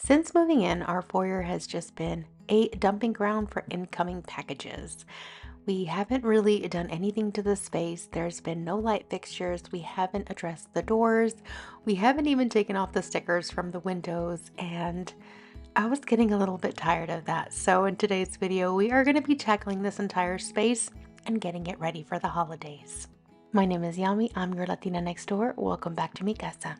Since moving in, our foyer has just been a dumping ground for incoming packages. We haven't really done anything to the space. There's been no light fixtures. We haven't addressed the doors. We haven't even taken off the stickers from the windows. And I was getting a little bit tired of that. So, in today's video, we are going to be tackling this entire space and getting it ready for the holidays. My name is Yami. I'm your Latina next door. Welcome back to mi casa.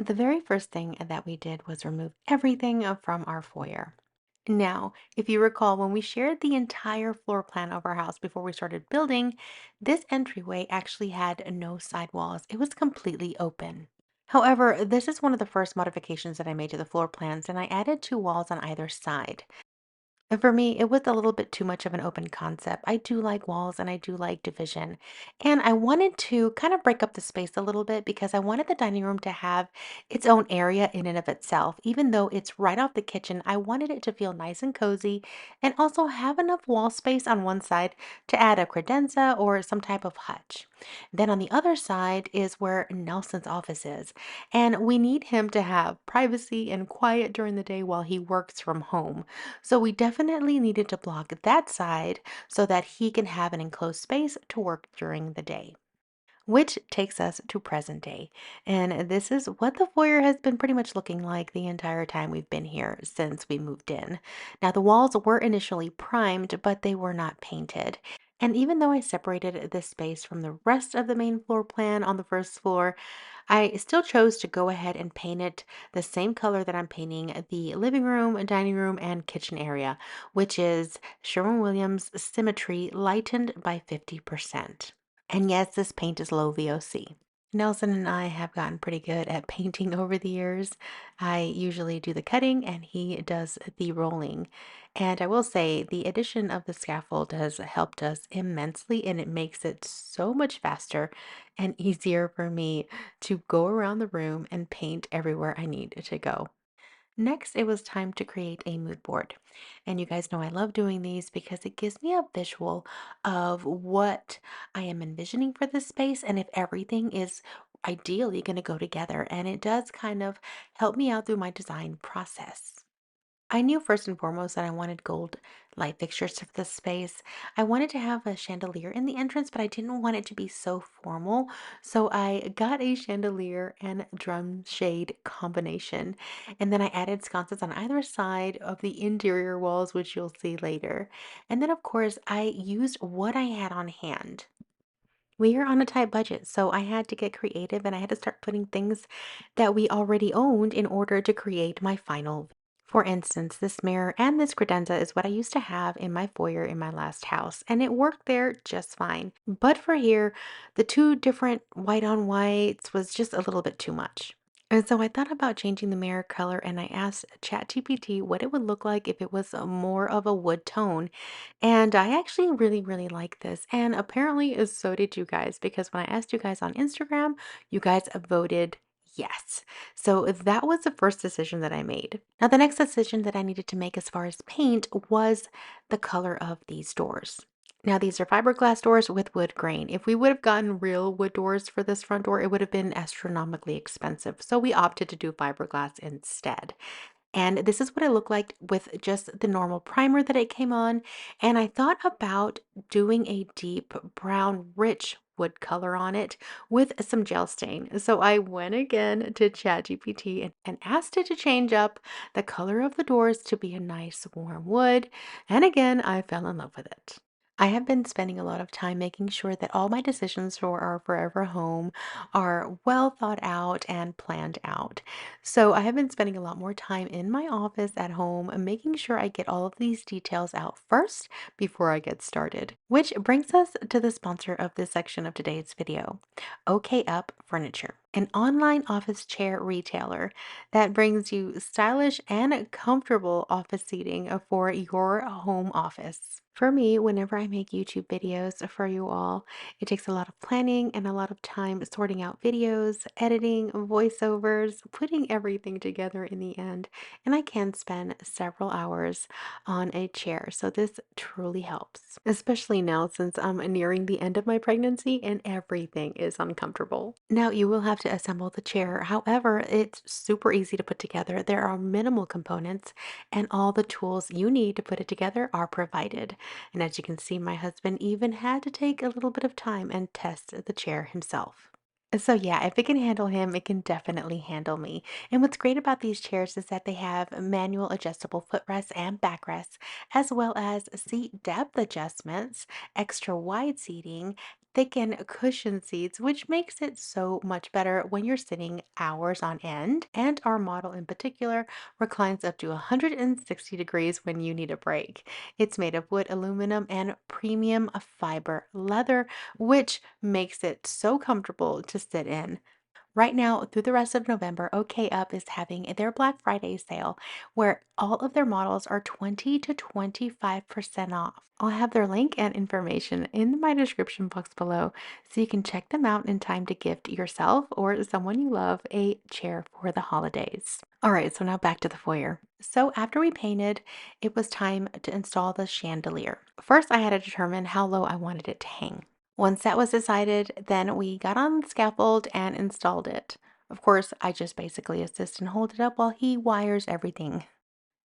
The very first thing that we did was remove everything from our foyer. Now, if you recall, when we shared the entire floor plan of our house before we started building, this entryway actually had no sidewalls. It was completely open. However, this is one of the first modifications that I made to the floor plans, and I added two walls on either side. And for me, it was a little bit too much of an open concept. I do like walls and I do like division. And I wanted to kind of break up the space a little bit because I wanted the dining room to have its own area in and of itself. Even though it's right off the kitchen, I wanted it to feel nice and cozy and also have enough wall space on one side to add a credenza or some type of hutch. Then on the other side is where Nelson's office is. And we need him to have privacy and quiet during the day while he works from home. So we definitely needed to block that side so that he can have an enclosed space to work during the day. Which takes us to present day. And this is what the foyer has been pretty much looking like the entire time we've been here since we moved in. Now, the walls were initially primed, but they were not painted. And even though I separated this space from the rest of the main floor plan on the first floor, I still chose to go ahead and paint it the same color that I'm painting the living room, dining room, and kitchen area, which is Sherwin-Williams Symmetry lightened by 50%. And yes, this paint is low VOC. Nelson and I have gotten pretty good at painting over the years. I usually do the cutting and he does the rolling. And I will say the addition of the scaffold has helped us immensely and it makes it so much faster and easier for me to go around the room and paint everywhere I need to go. Next, it was time to create a mood board. And you guys know I love doing these because it gives me a visual of what I am envisioning for this space and if everything is ideally going to go together. And it does kind of help me out through my design process. I knew first and foremost that I wanted gold light fixtures for this space. I wanted to have a chandelier in the entrance, but I didn't want it to be so formal. So I got a chandelier and drum shade combination. And then I added sconces on either side of the interior walls, which you'll see later. And then, of course, I used what I had on hand. We are on a tight budget, so I had to get creative and I had to start putting things that we already owned in order to create my final. For instance, this mirror and this credenza is what I used to have in my foyer in my last house, and it worked there just fine. But for here, the two different white on whites was just a little bit too much. And so I thought about changing the mirror color and I asked ChatGPT what it would look like if it was more of a wood tone. And I actually really, really like this. And apparently, so did you guys, because when I asked you guys on Instagram, you guys voted yes. So that was the first decision that I made. Now, the next decision that I needed to make as far as paint was the color of these doors. Now, these are fiberglass doors with wood grain. If we would have gotten real wood doors for this front door, it would have been astronomically expensive. So we opted to do fiberglass instead. And this is what it looked like with just the normal primer that it came on. And I thought about doing a deep brown, rich wood color on it with some gel stain. So I went again to ChatGPT and asked it to change up the color of the doors to be a nice warm wood. And again, I fell in love with it. I have been spending a lot of time making sure that all my decisions for our forever home are well thought out and planned out. So I have been spending a lot more time in my office at home, making sure I get all of these details out first before I get started. Which brings us to the sponsor of this section of today's video, OKUP Furniture, an online office chair retailer that brings you stylish and comfortable office seating for your home office. For me, whenever I make YouTube videos for you all, it takes a lot of planning and a lot of time sorting out videos, editing, voiceovers, putting everything together in the end. And I can spend several hours on a chair. So this truly helps, especially now since I'm nearing the end of my pregnancy and everything is uncomfortable. Now you will have to assemble the chair. However, it's super easy to put together. There are minimal components and all the tools you need to put it together are provided. And as you can see, my husband even had to take a little bit of time and test the chair himself. So yeah, if it can handle him, it can definitely handle me. And what's great about these chairs is that they have manual adjustable footrests and backrests, as well as seat depth adjustments, extra wide seating, thickened cushion seats, which makes it so much better when you're sitting hours on end. And our model in particular reclines up to 160 degrees when you need a break. It's made of wood, aluminum, and premium fiber leather, which makes it so comfortable to sit in. Right now, through the rest of November, OKUP is having their Black Friday sale where all of their models are 20 to 25% off. I'll have their link and information in my description box below so you can check them out in time to gift yourself or someone you love a chair for the holidays. All right, so now back to the foyer. So after we painted, it was time to install the chandelier. First, I had to determine how low I wanted it to hang. Once that was decided, then we got on the scaffold and installed it. Of course, I just basically assist and hold it up while he wires everything.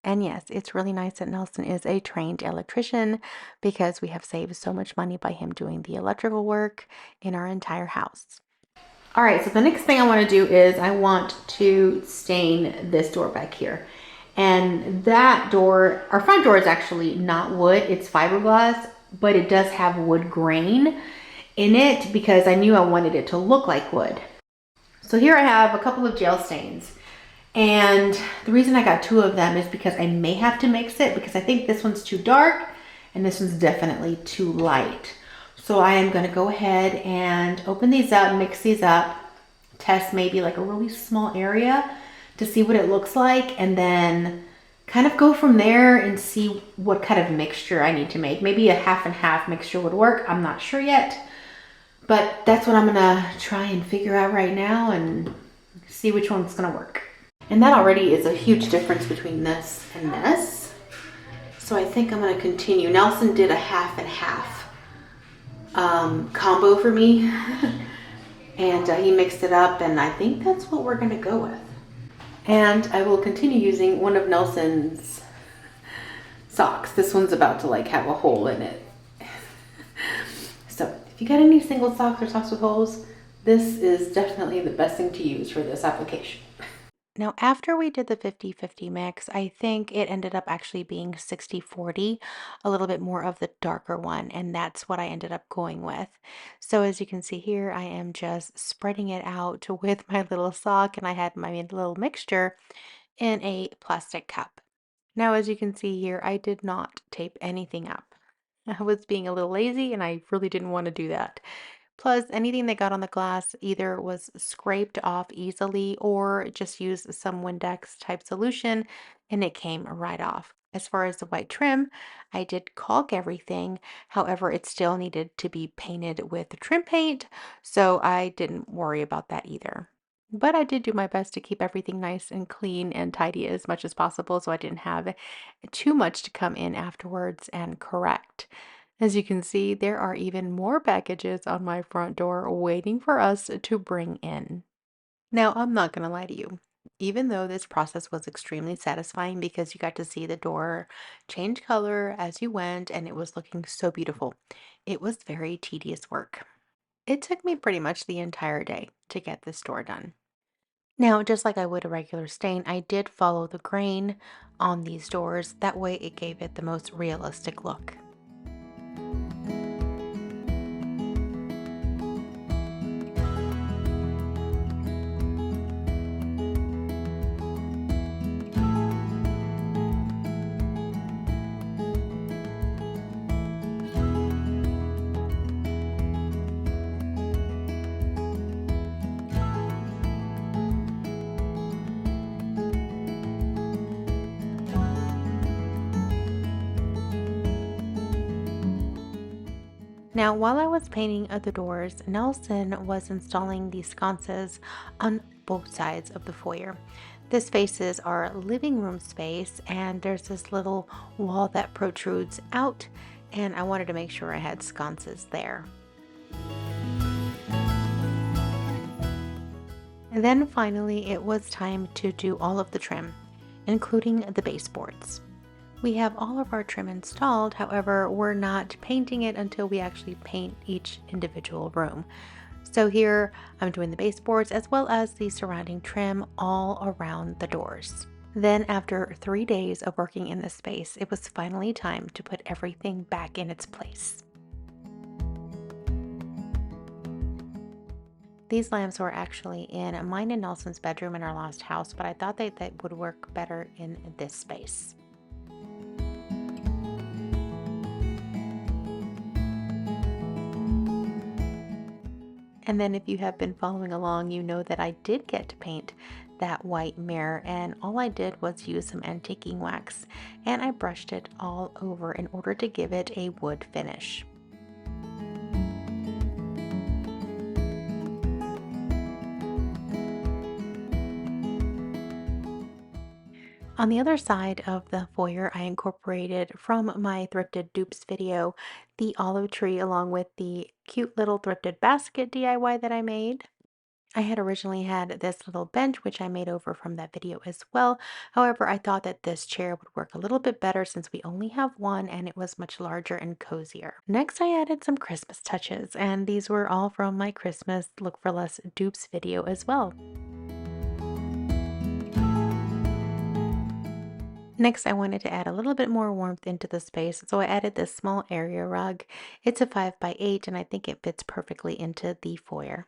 And yes, it's really nice that Nelson is a trained electrician because we have saved so much money by him doing the electrical work in our entire house. All right, so the next thing I want to do is I want to stain this door back here. And that door, our front door is actually not wood, it's fiberglass, but it does have wood grain in it because I knew I wanted it to look like wood. So here I have a couple of gel stains. And the reason I got two of them is because I may have to mix it because I think this one's too dark and this one's definitely too light. So I am going to go ahead and open these up, mix these up, test maybe like a really small area to see what it looks like, and then kind of go from there and see what kind of mixture I need to make. Maybe a half and half mixture would work. I'm not sure yet, but that's what I'm gonna try and figure out right now and see which one's gonna work. And that already is a huge difference between this and this. So I think I'm gonna continue. Nelson did a half and half combo for me. And he mixed it up, and I think that's what we're gonna go with. And I will continue using one of Nelson's socks. This one's about to like have a hole in it. So if you got any single socks or socks with holes, this is definitely the best thing to use for this application. Now, after we did the 50-50 mix, I think it ended up actually being 60-40, a little bit more of the darker one, and that's what I ended up going with. So as you can see here, I am just spreading it out with my little sock, and I had my little mixture in a plastic cup. Now, as you can see here, I did not tape anything up. I was being a little lazy, and I really didn't want to do that. Plus, anything that got on the glass either was scraped off easily or just used some Windex type solution and it came right off. As far as the white trim, I did caulk everything. However, it still needed to be painted with trim paint, so I didn't worry about that either. But I did do my best to keep everything nice and clean and tidy as much as possible so I didn't have too much to come in afterwards and correct. As you can see, there are even more packages on my front door waiting for us to bring in. Now, I'm not going to lie to you. Even though this process was extremely satisfying because you got to see the door change color as you went and it was looking so beautiful, it was very tedious work. It took me pretty much the entire day to get this door done. Now, just like I would a regular stain, I did follow the grain on these doors. That way it gave it the most realistic look. Now, while I was painting the doors, Nelson was installing the sconces on both sides of the foyer. This faces our living room space, and there's this little wall that protrudes out, and I wanted to make sure I had sconces there. And then finally, it was time to do all of the trim, including the baseboards. We have all of our trim installed, however, we're not painting it until we actually paint each individual room. So here I'm doing the baseboards as well as the surrounding trim all around the doors. Then after 3 days of working in this space, it was finally time to put everything back in its place. These lamps were actually in mine and Nelson's bedroom in our last house, but I thought that would work better in this space. And then if you have been following along, you know that I did get to paint that white mirror, and all I did was use some antiquing wax and I brushed it all over in order to give it a wood finish. On the other side of the foyer, I incorporated from my thrifted dupes video the olive tree along with the cute little thrifted basket DIY that I made. I had originally had this little bench, which I made over from that video as well. However, I thought that this chair would work a little bit better since we only have one and it was much larger and cozier. Next, I added some Christmas touches, and these were all from my Christmas Look for Less dupes video as well. Next, I wanted to add a little bit more warmth into the space, so I added this small area rug. It's a 5 by 8, and I think it fits perfectly into the foyer.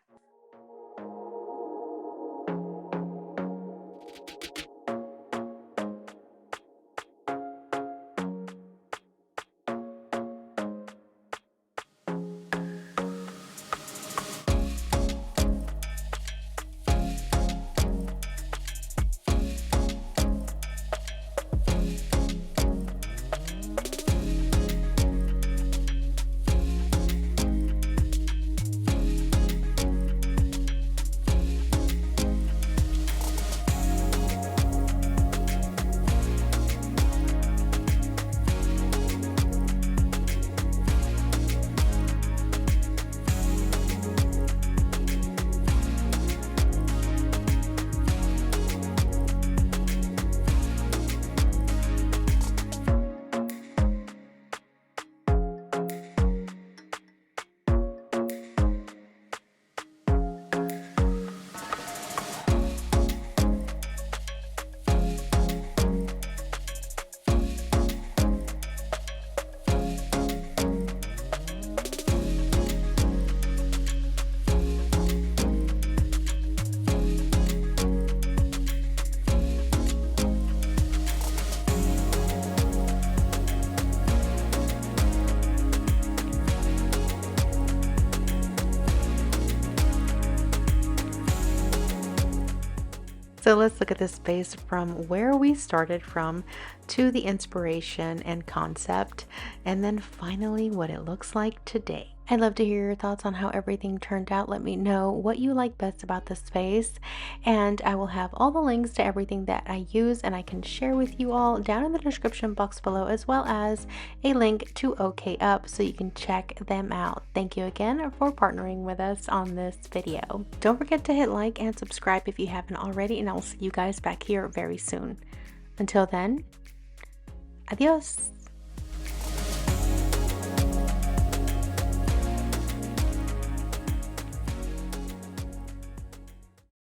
So let's look at this space from where we started from to the inspiration and concept, and then finally what it looks like today. I'd love to hear your thoughts on how everything turned out. Let me know what you like best about the space, and I will have all the links to everything that I use and I can share with you all down in the description box below, as well as a link to OKUP so you can check them out. Thank you again for partnering with us on this video. Don't forget to hit like and subscribe if you haven't already, and I'll see you guys back here very soon. Until then, adios.